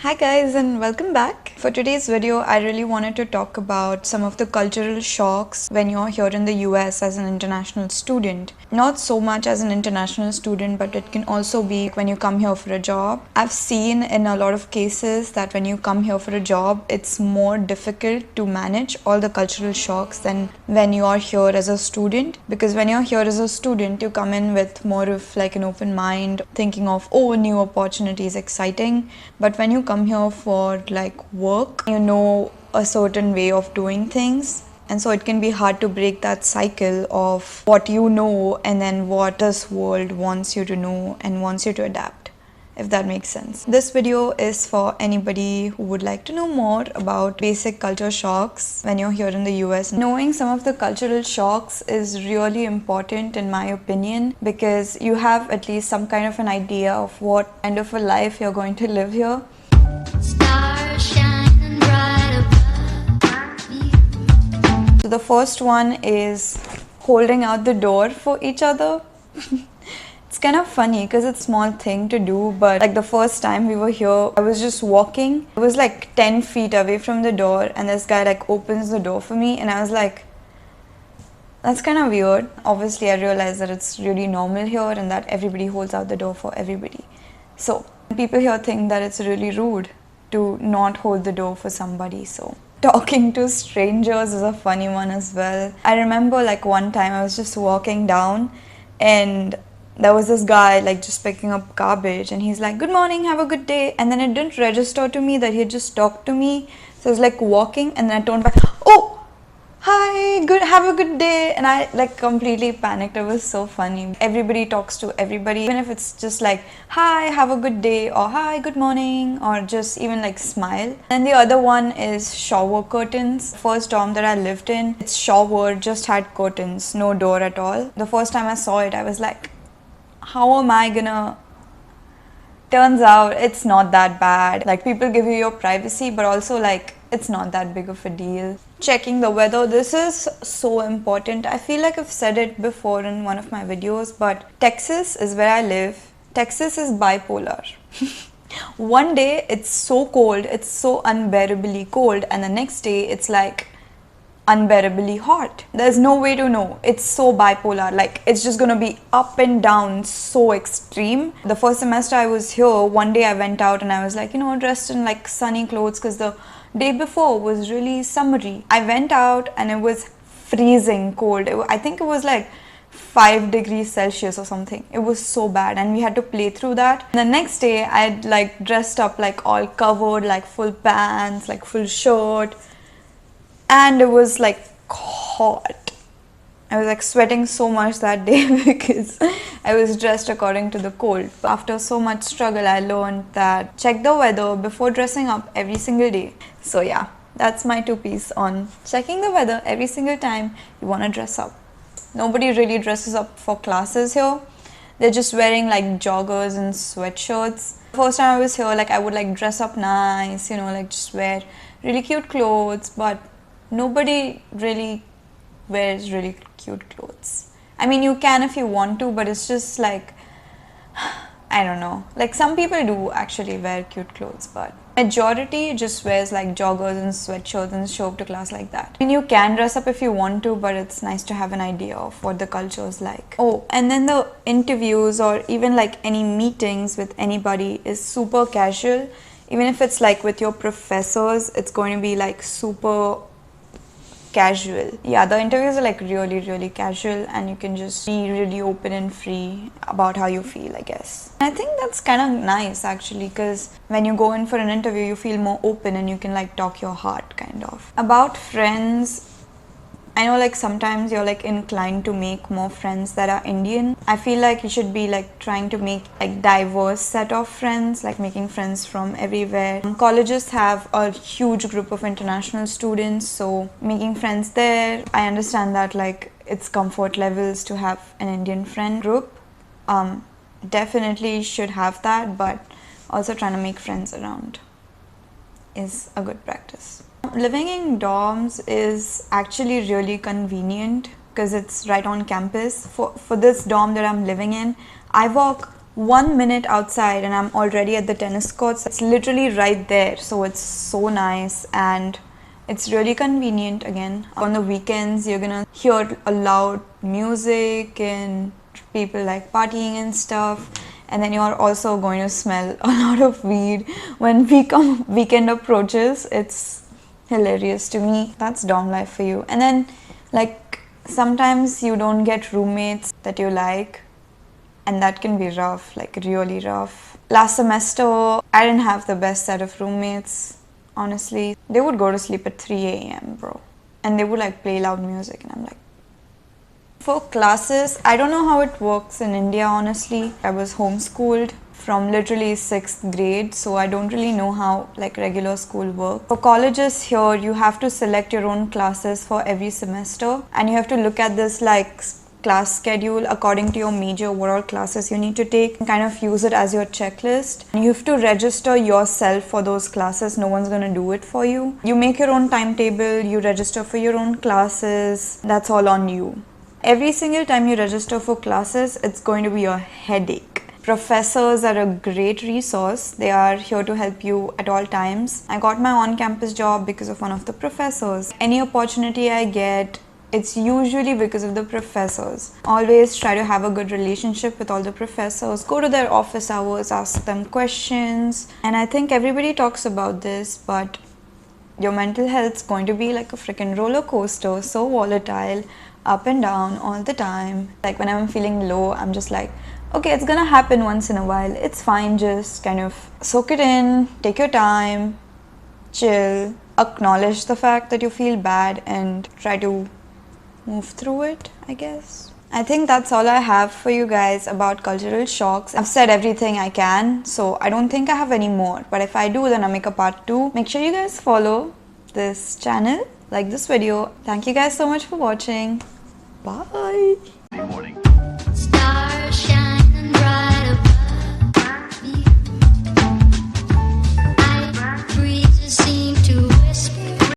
Hi guys and welcome back. For today's video, I really wanted to talk about some of the cultural shocks when you're here in the US as an international student. Not so much as an international student, but it can also be when you come here for a job. I've seen in a lot of cases that when you come here for a job, it's more difficult to manage all the cultural shocks than when you are here as a student. Because when you're here as a student, you come in with more of like an open mind, thinking of, oh, new opportunities, exciting. But when you come here for like work, you know a certain way of doing things, and so it can be hard to break that cycle of what you know and then what this world wants you to know and wants you to adapt, if that makes sense. This video is for anybody who would like to know more about basic culture shocks when you're here in the US. Knowing some of the cultural shocks is really important in my opinion, because you have at least some kind of an idea of what kind of a life you're going to live here. So the first one is holding out the door for each other. It's kind of funny because it's a small thing to do, but like the first time we were here, I was just walking. I was like 10 feet away from the door and this guy like opens the door for me and I was like, that's kind of weird. Obviously, I realized that it's really normal here and that everybody holds out the door for everybody. So people here think that it's really rude to not hold the door for somebody. So talking to strangers is a funny one as well. I remember like one time I was just walking down and there was this guy like just picking up garbage and he's like, good morning, have a good day. And then it didn't register to me that he had just talked to me. So I was like walking and then I turned back, oh, hi, good, have a good day. And I like completely panicked. It was so funny. Everybody talks to everybody, even if it's just like, hi, have a good day, or hi, good morning, or just even like smile. And the other one is shower curtains. First dorm that I lived in, its shower just had curtains, no door at all. The first time I saw it, I was like, how am I gonna... Turns out it's not that bad. Like people give you your privacy, but also like it's not that big of a deal. Checking the weather, this is so important. I feel like I've said it before in one of my videos, but Texas is where I live. Texas is bipolar. One day it's so cold, it's so unbearably cold, and the next day it's like unbearably hot. There's no way to know. It's so bipolar. Like it's just gonna be up and down, so extreme. The first semester I was here, one day I went out and I was like, you know, dressed in like sunny clothes because the day before was really summery. I went out and it was freezing cold. I think it was like 5 degrees Celsius or something. It was so bad and we had to play through that. The next day I like dressed up like all covered, like full pants, like full shirt. And it was like hot. I was like sweating so much that day because I was dressed according to the cold. After so much struggle, I learned that check the weather before dressing up every single day. So yeah, that's my 2 piece on checking the weather every single time you want to dress up. Nobody really dresses up for classes here. They're just wearing like joggers and sweatshirts. First time I was here, like I would like dress up nice, you know, like just wear really cute clothes, but nobody really wears really cute clothes. I mean, you can if you want to, but it's just like, I don't know. Like some people do actually wear cute clothes, but majority just wears like joggers and sweatshirts and show up to class like that. I mean, you can dress up if you want to, but it's nice to have an idea of what the culture is like. Oh, and then the interviews or even like any meetings with anybody is super casual. Even if it's like with your professors, it's going to be like super casual. Yeah, the interviews are like really casual and you can just be really open and free about how you feel, I guess. I think that's kind of nice actually, because when you go in for an interview you feel more open and you can like talk your heart kind of. About friends, I know like sometimes you're like inclined to make more friends that are Indian. I feel like you should be like trying to make like diverse set of friends, like making friends from everywhere. Colleges have a huge group of international students, so making friends there. I understand that like it's comfort levels to have an Indian friend group. Definitely should have that, but also trying to make friends around is a good practice. Living in dorms is actually really convenient because it's right on campus. For this dorm that I'm living in, I walk 1 minute outside and I'm already at the tennis courts. It's literally right there, so it's so nice and it's really convenient. Again, on the weekends you're gonna hear a loud music and people like partying and stuff, and then you're also going to smell a lot of weed when weekend approaches. It's hilarious to me. That's dorm life for you. And then like sometimes you don't get roommates that you like, and that can be rough, like really rough. Last semester I didn't have the best set of roommates, honestly. They would go to sleep at 3 a.m. bro, and they would like play loud music, and I'm like, for classes, I don't know how it works in India, honestly. I was homeschooled from literally 6th grade, so I don't really know how like regular school works. For colleges here, you have to select your own classes for every semester, and you have to look at this like class schedule according to your major, what all classes you need to take, and kind of use it as your checklist. And you have to register yourself for those classes. No one's gonna do it for you. You make your own timetable, you register for your own classes. That's all on you. Every single time you register for classes, it's going to be a headache. Professors are a great resource. They are here to help you at all times. I got my on-campus job because of one of the professors. Any opportunity I get, it's usually because of the professors. Always try to have a good relationship with all the professors. Go to their office hours, ask them questions. And I think everybody talks about this, but your mental health's going to be like a freaking roller coaster, so volatile, up and down all the time. Like when I'm feeling low, I'm just like, okay, it's gonna happen once in a while. It's fine, just kind of soak it in, take your time, chill, acknowledge the fact that you feel bad and try to move through it, I guess. I think that's all I have for you guys about cultural shocks. I've said everything I can, so I don't think I have any more. But if I do, then I'll make a part 2. Make sure you guys follow this channel, like this video. Thank you guys so much for watching. Bye. Good morning.